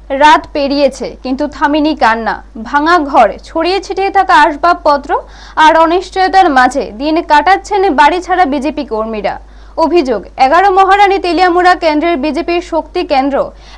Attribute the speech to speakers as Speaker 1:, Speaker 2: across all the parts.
Speaker 1: রাত পেরিয়েছে কিন্তু থামেনি কান্না। ভাঙা ঘর, ছড়িয়ে ছিটিয়ে থাকা আসবাবপত্র আর অনিশ্চয়তার মাঝে দিন কাটাচ্ছেন বাড়ি ছাড়া বিজেপি কর্মীরা। অভিযোগ, 11 মহারানী তেলিয়ামুড়া কেন্দ্রের বিজেপির শক্তি কেন্দ্র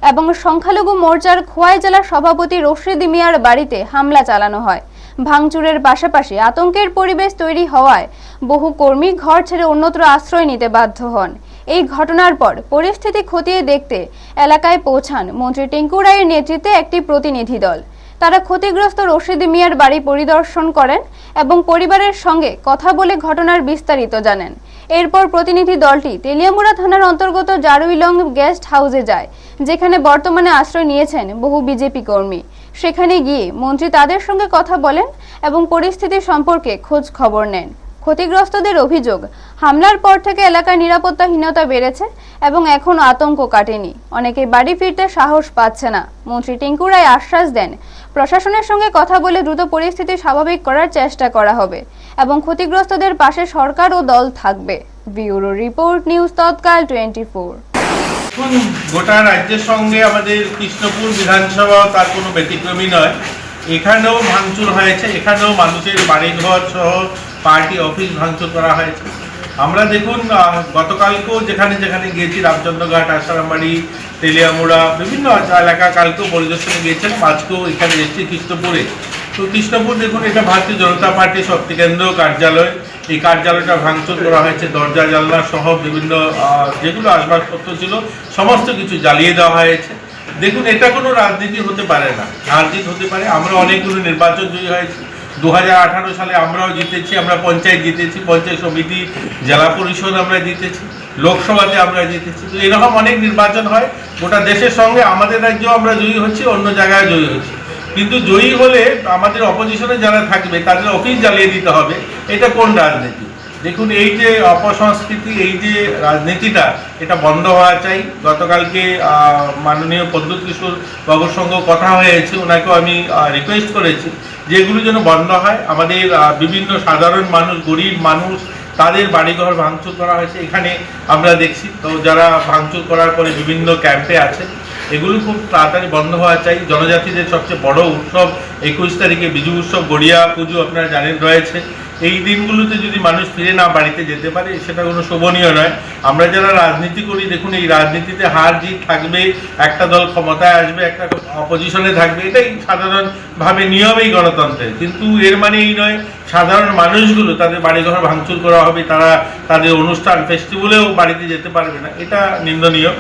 Speaker 1: এবং সংখ্যালঘু মোর্চার খোয়াই জেলা সভাপতি রশিদ মিয়ার বাড়িতে হামলা চালানো হয়। ভাঙচুরের পাশাপাশি আতঙ্কের পরিবেশ তৈরি হওয়ায় বহু কর্মী ঘর ছেড়ে অন্যত্র আশ্রয় নিতে বাধ্য হন। এই ঘটনার পর পরিস্থিতি খতিয়ে দেখতে এলাকায় পৌঁছান মন্ত্রী টিঙ্কু রায়ের নেতৃত্বে একটি প্রতিনিধি দল। তারা ক্ষতিগ্রস্ত রশিদ মিয়ার বাড়ি পরিদর্শন করেন এবং পরিবারের সঙ্গে কথা বলে ঘটনার বিস্তারিত জানেন। এরপর প্রতিনিধি দলটি তেলিয়ামুড়া থানার অন্তর্গত জারুইলং গেস্ট হাউসে যায়, যেখানে বর্তমানে আশ্রয় নিয়েছেন বহু বিজেপি কর্মী। সেখানে গিয়ে মন্ত্রী তাদের সঙ্গে কথা বলেন এবং পরিস্থিতি সম্পর্কে খোঁজ খবর নেন। ক্ষতিগ্রস্তদের অভিযোগ, হামলার পর থেকে এলাকায় নিরাপত্তাহীনতা বেড়েছে এবং এখন আতঙ্ক কাটেনি। অনেকে বাড়ি ফিরতে সাহস পাচ্ছে না। মন্ত্রী টিঙ্কু রায় আশ্বাস দেন, প্রশাসনের সঙ্গে কথা বলে দ্রুত পরিস্থিতি স্বাভাবিক করার চেষ্টা করা হবে এবং ক্ষতিগ্রস্তদের পাশে সরকার ও দল থাকবে। ব্যুরো রিপোর্ট, নিউজ তৎকাল 24।
Speaker 2: গোটা রাজ্যের সঙ্গে আমাদের কৃষ্ণপুর বিধানসভা তার কোনো ব্যতিক্রমী নয়। এখানেও ভাঙচুর হয়েছে, এখানেও মানুষের বাড়িঘর সহ পার্টি অফিস ভাঙচুর করা হয়েছে। আমরা দেখুন, গতকালকেও যেখানে যেখানে গিয়েছি, রামচন্দ্রঘাট, আসারামবাড়ি, তেলিয়ামুড়া, বিভিন্ন এলাকা কালকেও পরিদর্শনে গিয়েছেন। আজকেও এখানে এসেছি কৃষ্ণপুরে। তো কৃষ্ণপুর দেখুন, এটা ভারতীয় জনতা পার্টির শক্তি কেন্দ্র কার্যালয়। এই কার্যালয়টা ভাঙচুর করা হয়েছে, দরজা জানলা সহ বিভিন্ন যেগুলো আসবাবপত্র ছিল সমস্ত কিছু জ্বালিয়ে দেওয়া হয়েছে। দেখুন, এটা কোনো রাজনীতি হতে পারে না, রাজনীতি হতে পারে। আমরা অনেকগুলো নির্বাচন জয়ী হয়েছি। 2018 সালে আমরাও জিতেছি, আমরা পঞ্চায়েত জিতেছি, পঞ্চায়েত সমিতি, জেলা পরিষদ আমরা জিতেছি, লোকসভাতে আমরা জিতেছি। তো এরকম অনেক নির্বাচন হয় গোটা দেশের সঙ্গে। আমাদের রাজ্যেও আমরা জয়ী হচ্ছি, অন্য জায়গায় জয়ী হচ্ছি। কিন্তু জয়ী হলে আমাদের অপোজিশনে যারা থাকবে তাদের অফিস জ্বালিয়ে দিতে হবে, এটা কোন রাজনীতি? দেখুন, এই যে অপসংস্কৃতি, এই যে রাজনীতিটা, এটা বন্ধ হওয়া চাই। গতকালকে মাননীয় প্রদ্যুৎ কিশোর বাবুর সঙ্গেও কথা হয়েছে, ওনাকেও আমি রিকোয়েস্ট করেছি যে এগুলো যেন বন্ধ হয়। আমাদের বিভিন্ন সাধারণ মানুষ, গরিব মানুষ, তাদের বাড়িঘর ভাঙচুর করা হয়েছে এখানে আমরা দেখছি। তো যারা ভাঙচুর করার পরে বিভিন্ন ক্যাম্পে আছে, এগুলো খুব তাড়াতাড়ি বন্ধ হওয়া চাই। জনজাতিদের সবচেয়ে বড় উৎসব 21 তারিখে বিজু উৎসব, গড়িয়া পুজো আপনারা জানেন রয়েছে। এই দিনগুলোতে যদি মানুষ ফিরে না বাড়িতে যেতে পারে, সেটা কোনো শোভনীয় নয়। আমরা যারা রাজনীতি করি, দেখুন, এই রাজনীতিতে হার জিত থাকবে, একটা দল ক্ষমতায় আসবে, একটা অপোজিশনে থাকবে, এটাই সাধারণভাবে নিয়ম এই গণতন্ত্রের। কিন্তু এর মানে এই নয় সাধারণ মানুষগুলো তাদের বাড়িঘর ভাঙচুর করা হবে, তারা তাদের অনুষ্ঠান ফেস্টিভ্যালেও বাড়িতে যেতে পারবে না, এটা নিন্দনীয়।